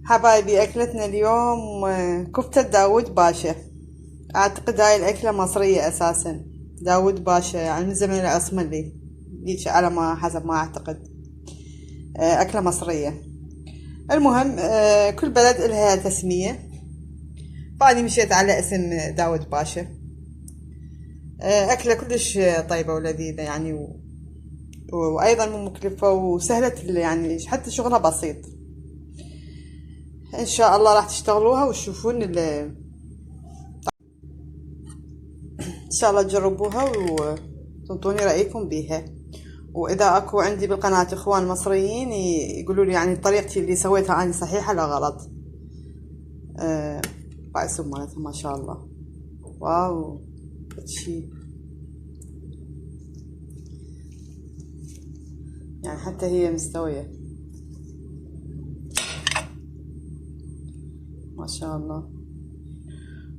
حبايبي، أكلتنا اليوم كفتة داود باشا. أعتقد هاي الأكلة مصرية أساسا. داود باشا يعني من زمن العثماني، ديش على ما حسب ما أعتقد. أكلة مصرية. المهم، كل بلد إلها تسمية، فأني مشيت على اسم داود باشا. أكلة كلش طيبة ولذيذة يعني وأيضا مو مكلفة وسهلة، يعني حتى شغلها بسيط. إن شاء الله راح تشتغلوها وتشوفون ان شاء الله تجربوها وتنطوني رأيكم بيها. واذا اكو عندي بالقناة اخوان مصريين يقولوا لي يعني طريقتي اللي سويتها انا صحيحة لا غلط. بعسهم مالتها ما شاء الله. واو، شي يعني حتى هي مستوية ما شاء الله.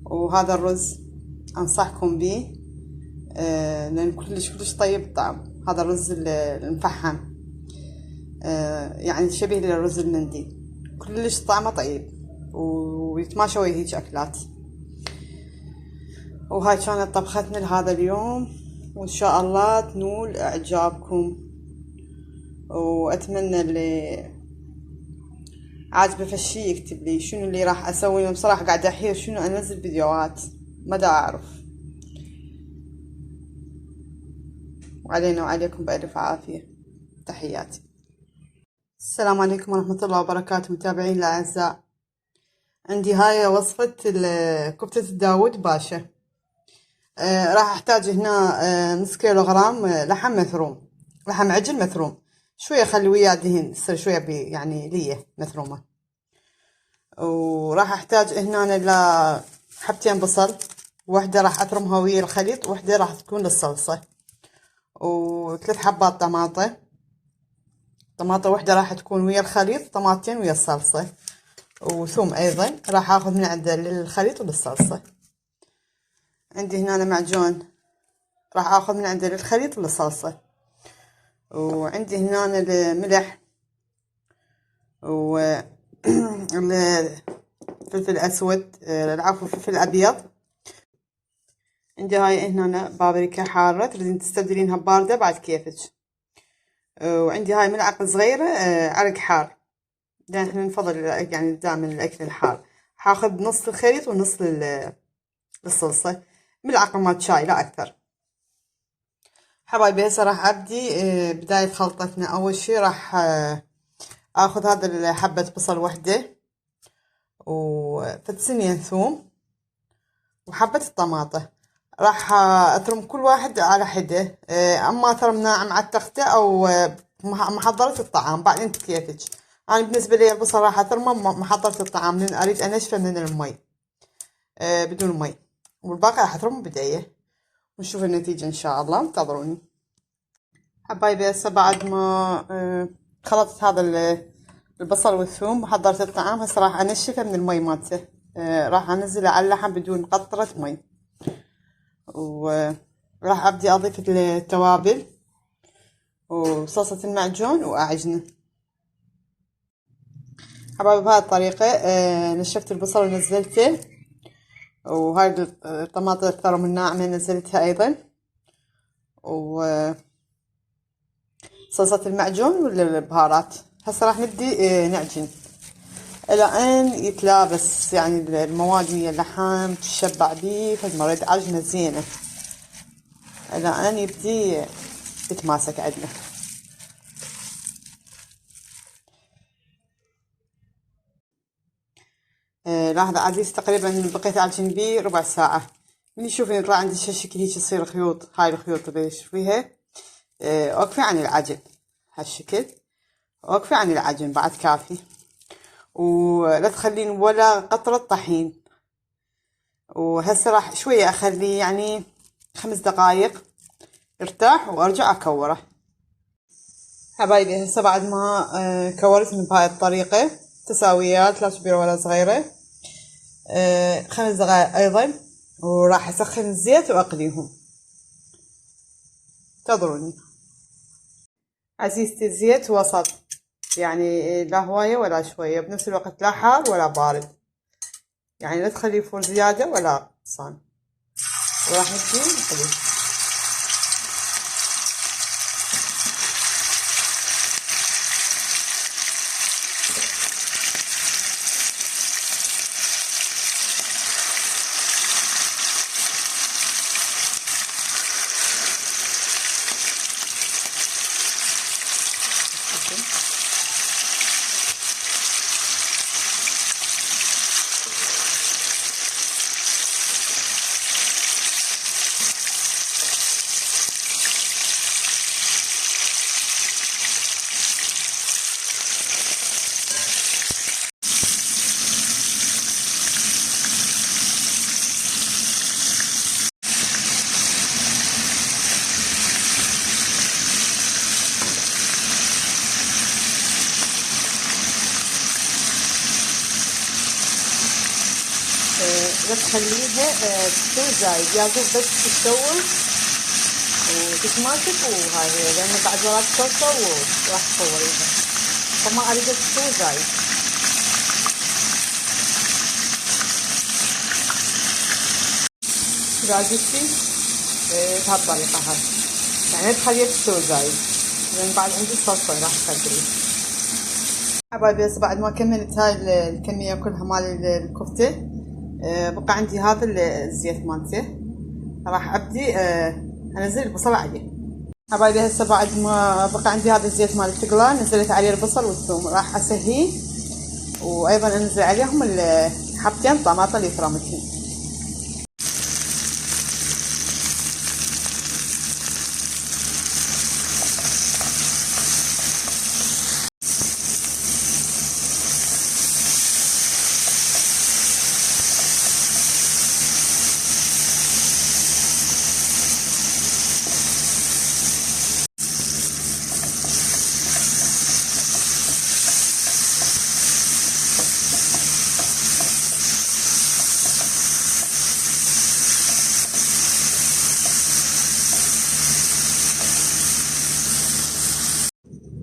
وهذا الرز انصحكم به، لان كلش طيب الطعم. هذا الرز المفحم، يعني شبيه للرز المندي، كلش طعمه طيب ويتماشى ويا هيج اكلات. وهاي كانت طبختنا لهذا اليوم، وان شاء الله تنول اعجابكم. واتمنى اللي عاجبه فشي يكتب لي شنو اللي راح اسوي. لأن بصراحه قاعده احير شنو انزل فيديوهات، ما دا اعرف. وعلينا وعليكم بألف عافيه. تحياتي. السلام عليكم ورحمه الله وبركاته متابعين الاعزاء. عندي هاي وصفه كفته داود باشا. راح احتاج هنا نص كيلو غرام لحم مثروم، لحم عجل مثروم. شويه خلي وياه دهن يصير شويه يعني ليه مثرومه. وراح احتاج هنا حبتين بصل، واحده راح اترمها ويا الخليط، واحده راح تكون للصلصه. وثلاث حبات طماطه واحده راح تكون ويا الخليط، طماطتين ويا الصلصه. وثوم ايضا راح اخذ من عنده للخليط وللصلصه. عندي هنا معجون راح اخذ من عنده للخليط وللصلصه. وعندي هنا الملح و الفلفل اسود، العفو الفلفل الابيض. عندي هاي هنا بابريكا حاره، تريدين تستبدلينها بارده بعد كيفك. وعندي هاي ملعقه صغيره عرق حار، لان احنا نفضل يعني دائما الاكل الحار. حاخذ نص الخليط ونص للصلصه، ملعقه مال شاي لا اكثر. حبايبي هسه راح ابدي بدايه خلطتنا. اول شي راح اخذ هذا حبه بصل وحده، وفتسنين ثوم، وحبة الطماطة. راح اثرم كل واحد على حده. اما اثرم ناعم على التختة او محضرة الطعام، بعدين انت كيفك. انا بالنسبة لي البصل راح اثرمه محضرة الطعام، لان اريد انشفه من المي بدون مي. والباقي راح اثرمه بداية، ونشوف النتيجة ان شاء الله. انتظروني حبايبي. هسه بعد ما خلطت هذا البصل والثوم وحضرت الطعام، هسه راح انشفه من المي مالته. راح انزله على اللحم بدون قطرة مي. وراح ابدي اضيف التوابل وصلصة المعجون واعجنه. حبايبي بهذه الطريقة نشفت البصل ونزلته، وهاي الطماطم الثرم الناعمة نزلتها ايضا، وصلصة المعجون والبهارات. هسه راح نبدي نعجن الى ان يتلابس، يعني المواد ويا اللحم تشبع بيه. فنريد عجنة زينة الى ان يبدي يتماسك عندنا. لاحظ عزيز، تقريبا بقيت اعجن بيه ربع ساعة. من يشوف يطلع عندي شكل هيك يصير خيوط. هاي الخيوط اللي تشوفيها اوقفي عن العجن هالشكل، اوقفي عن العجن بعد كافي. ولا تخلين ولا قطرة طحين. وهسه راح شوية اخليه يعني 5 دقايق ارتاح، وارجع اكوره. حبايبي هسه بعد ما كورتهم بهاي الطريقة تساويات، لا كبيرة ولا صغيرة، 5 دقايق ايضا. وراح اسخن الزيت واقليهم. انتظروني عزيزتي. الزيت وسط يعني لا هواية ولا شوية، بنفس الوقت لا حار ولا بارد، يعني لا تخليه يفور زيادة ولا نقصان. وراح نبدي نقلي. لا تخليها تستوي زايد، يا دوب بس تستوي وتتماسك وهاي، لأن بعد وراك صلصة وراح تصوريها، فما أريدها تستوي زايد. راجعتي بهالطريقة هاي، يعني لا تخليها تستوي زايد، لأن بعد عندي صلصة راح تخلي. حبايبي هسه بعد ما كملت هاي الكمية كلها مال الكفتة، بقى عندي هذا الزيت مالته، راح ابدي انزل البصل عليه. حبايبي هسه بعد ما بقى عندي هذا الزيت مال التقلان، نزلت عليه البصل والثوم، راح اسهيه، وايضا انزل عليهم حبتين طماطم اللي فرمتهم.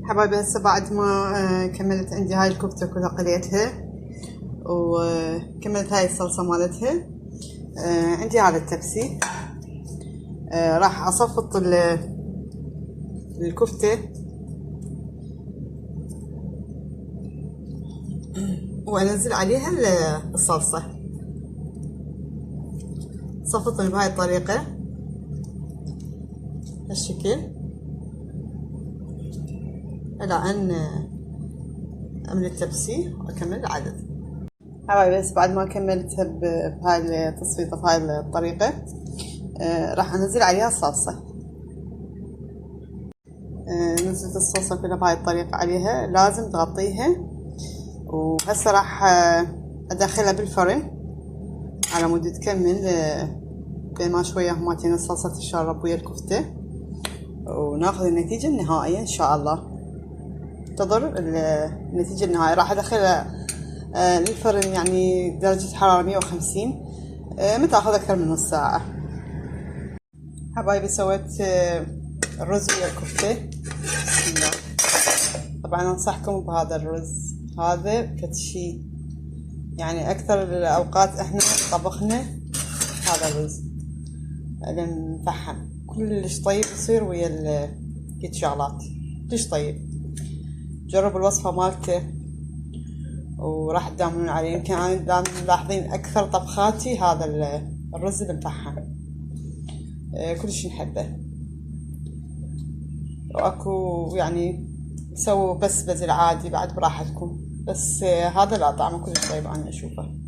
حبايبي هسه بعد ما كملت عندي هاي الكفتة كلها قليتها، وكملت هاي الصلصة مالتها، عندي هذا التبسي، راح اصفط الكفتة وانزل عليها الصلصة، صفطهم بهاي الطريقة هالشكل الى ان اعمل التبسي واكمل العدد. حبايبي بس بعد ما كملتها بهاي التصفيطة بهاي الطريقة، راح انزل عليها الصلصة. نزلت الصلصة كلها بهاي الطريقة عليها، لازم تغطيها. وهسه راح ادخلها بالفرن على مود تكمل بين ما شوية هماتين الصلصة تتشرب ويا الكفتة، وناخذ النتيجة النهائية ان شاء الله. انتظر النتيجة النهائية. راح ادخلها للفرن يعني درجة حرارة 150، متاخذ اكثر من نص ساعة. حبايبي سويت الرز ويا الكفتة، بسم الله. طبعا انصحكم بهذا الرز، هذا كتشي يعني اكثر الاوقات احنا طبخنا هذا الرز المفحم، كلش طيب يصير ويا هيك شغلات، كلش طيب. جربوا الوصفة مالته وراح تداومون عليه. يمكن انا ملاحظين اكثر طبخاتي هذا الرز المفحم، كلش نحبه. واكو يعني سووا بس بزل عادي بعد براحتكم، بس هذا لا طعمه كلش طيب انا اشوفه.